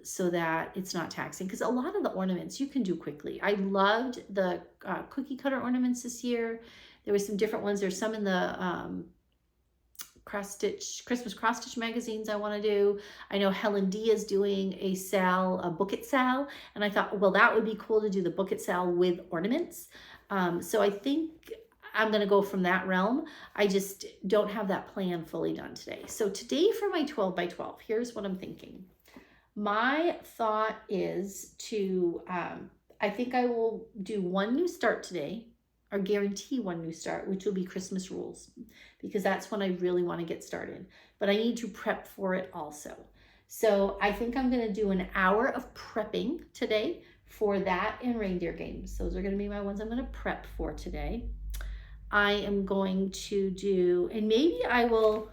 so that it's not taxing, because a lot of the ornaments you can do quickly. I loved the cookie cutter ornaments this year. There were some different ones. There's some in the Christmas cross stitch magazines I want to do. I know Helen D is doing a sale, a book it sale, and I thought, well, that would be cool to do the book it sale with ornaments. So I think I'm going to go from that realm. I just don't have that plan fully done today. So today for my 12 by 12, here's what I'm thinking. My thought is to, I think I will do one new start today, or guarantee one new start, which will be Christmas rules, because that's when I really want to get started. But I need to prep for it also. So I think I'm going to do an hour of prepping today for that and reindeer games. Those are going to be my ones I'm going to prep for today. I am going to do, and maybe I will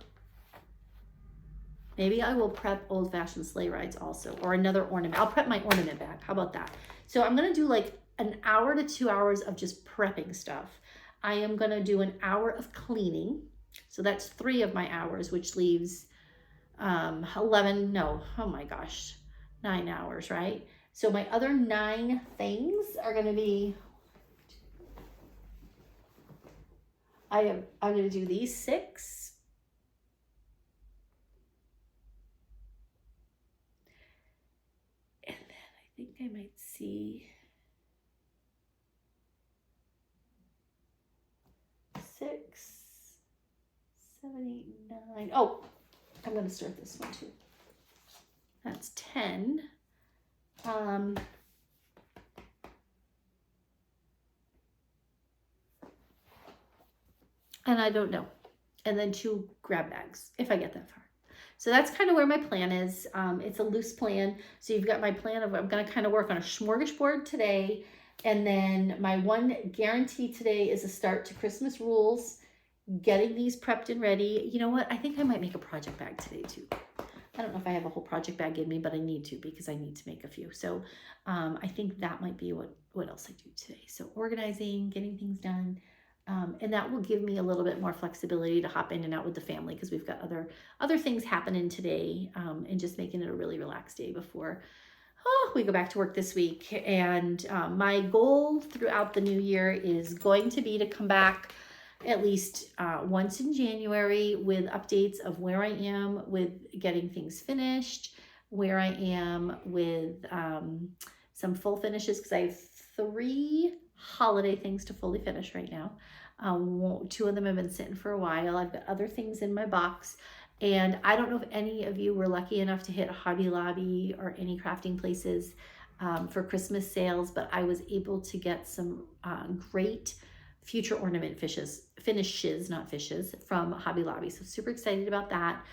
prep Old Fashioned Sleigh Rides also, or another ornament. I'll prep my ornament bag. How about that? So I'm going to do like an hour to 2 hours of just prepping stuff. I am going to do an hour of cleaning. So that's 3 of my hours, which leaves 9 hours, right? So my other 9 things are going to be, I'm going to do these 6. And then I think I might see 6, 7, 8, 9. Oh, I'm going to start this one too. That's 10. And I don't know. And then 2 grab bags if I get that far. So that's kind of where my plan is. It's a loose plan. So you've got my plan of, I'm going to kind of work on a smorgasbord today. And then my one guarantee today is a start to Christmas rules, getting these prepped and ready. You know what? I think I might make a project bag today too. I don't know if I have a whole project bag in me, but I need to, because I need to make a few. So I think that might be what else I do today. So organizing, getting things done. And that will give me a little bit more flexibility to hop in and out with the family, because we've got other things happening today, and just making it a really relaxed day before we go back to work this week. And my goal throughout the new year is going to be to come back at least once in January with updates of where I am with getting things finished, where I am with some full finishes, because I have 3 holiday things to fully finish right now. 2 of them have been sitting for a while. I've got other things in my box. And I don't know if any of you were lucky enough to hit Hobby Lobby or any crafting places for Christmas sales, but I was able to get some great future ornament finishes, not fishes, from Hobby Lobby. So super excited about that.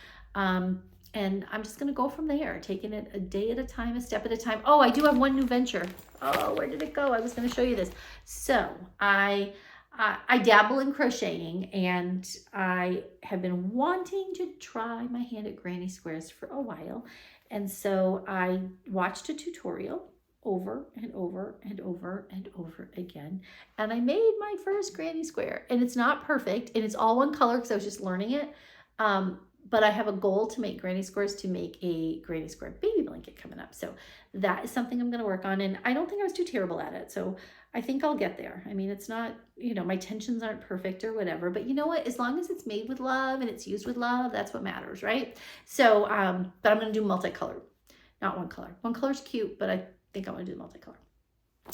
And I'm just gonna go from there, taking it a day at a time, a step at a time. Oh, I do have one new venture. Oh, where did it go? I was gonna show you this. So I dabble in crocheting, and I have been wanting to try my hand at granny squares for a while. And so I watched a tutorial over and over and over and over again, and I made my first granny square. And it's not perfect, and it's all one color because I was just learning it. But I have a goal to make granny squares, to make a granny square baby blanket coming up. So that is something I'm going to work on. And I don't think I was too terrible at it. So I think I'll get there. I mean, it's not, you know, my tensions aren't perfect or whatever, but you know what? As long as it's made with love and it's used with love, that's what matters, right? So, but I'm going to do multicolored, not one color. One color's cute, but I think I want to do multicolor.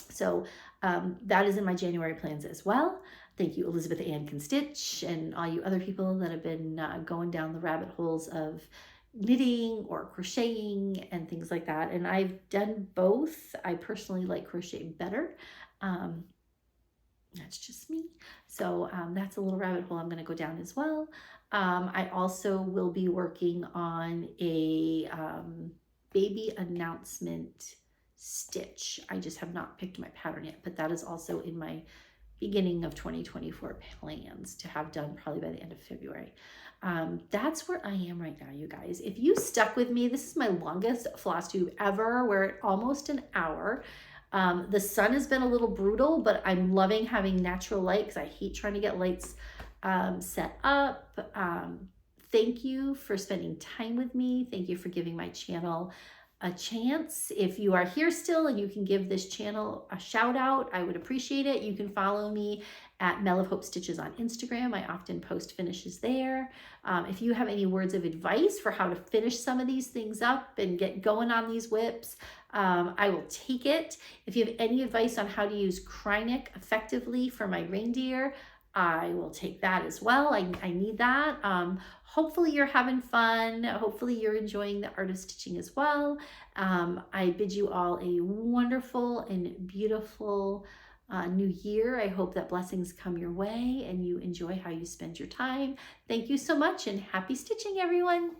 So that is in my January plans as well. Thank you, Elizabeth Ann Can Stitch, and all you other people that have been going down the rabbit holes of knitting or crocheting and things like that. And I've done both. I personally like crochet better. That's just me. So that's a little rabbit hole I'm going to go down as well. I also will be working on a baby announcement stitch. I just have not picked my pattern yet, but that is also in my beginning of 2024 plans to have done probably by the end of February. That's where I am right now, you guys. If you stuck with me, this is my longest floss tube ever. We're at almost an hour. The sun has been a little brutal, but I'm loving having natural light because I hate trying to get lights set up. Thank you for spending time with me. Thank you for giving my channel a chance. If you are here still and you can give this channel a shout out, I would appreciate it. You can follow me at Mel of Hope Stitches on Instagram. I often post finishes there. If you have any words of advice for how to finish some of these things up and get going on these WIPs, I will take it. If you have any advice on how to use Krynic effectively for my reindeer, I will take that as well. I need that. Hopefully you're having fun. Hopefully you're enjoying the art of stitching as well. I bid you all a wonderful and beautiful new year. I hope that blessings come your way and you enjoy how you spend your time. Thank you so much, and happy stitching, everyone.